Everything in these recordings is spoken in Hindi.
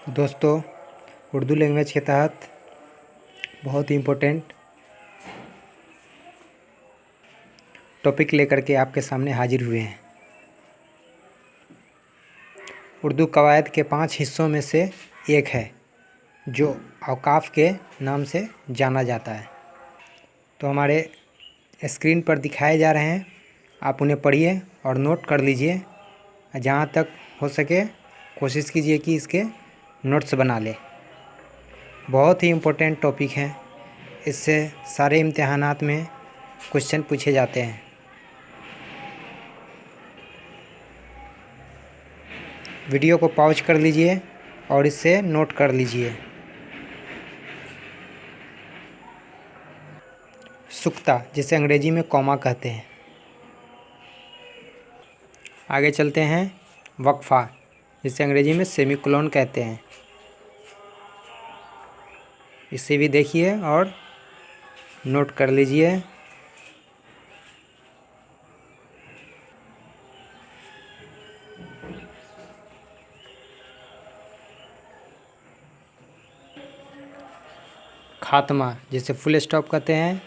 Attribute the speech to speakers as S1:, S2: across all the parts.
S1: दोस्तों, उर्दू लैंग्वेज के तहत बहुत ही इम्पोर्टेंट टॉपिक लेकर के आपके सामने हाजिर हुए हैं। उर्दू कवायद के 5 हिस्सों में से एक है जो औकाफ के नाम से जाना जाता है। तो हमारे स्क्रीन पर दिखाए जा रहे हैं, आप उन्हें पढ़िए और नोट कर लीजिए। जहाँ तक हो सके कोशिश कीजिए कि इसके नोट्स बना ले। बहुत ही इम्पोर्टेंट टॉपिक है, इससे सारे इम्तिहानात में क्वेश्चन पूछे जाते हैं। वीडियो को पॉज कर लीजिए और इससे नोट कर लीजिए। सुक्ता, जिसे अंग्रेजी में कॉमा कहते हैं। आगे चलते हैं। वक्फा, जिसे अंग्रेजी में सेमीकोलन कहते हैं। इसे भी देखिए और नोट कर लीजिए। खात्मा, जिसे फुल स्टॉप कहते हैं।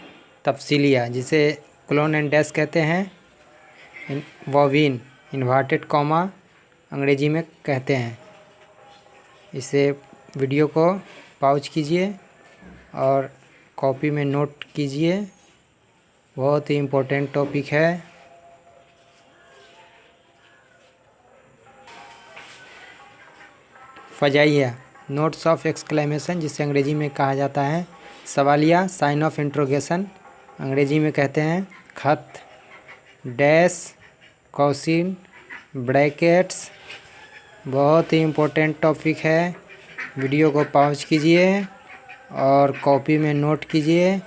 S1: तफसीलिया, जिसे कोलन एंड डैश कहते हैं। वॉवीन, इन्वर्टेड कॉमा अंग्रेजी में कहते हैं। इसे वीडियो को पॉज कीजिए और कॉपी में नोट कीजिए। बहुत ही इम्पोर्टेंट टॉपिक है। फ़जाइया, नोट्स ऑफ एक्सक्लेमेशन, जिसे अंग्रेजी में कहा जाता है। सवालिया, साइन ऑफ इंट्रोगेशन अंग्रेजी में कहते हैं। खत, डैश, कौसिन, ब्रैकेट्स, बहुत ही इम्पोर्टेंट टॉपिक है। वीडियो को पॉज कीजिए और कॉपी में नोट कीजिए।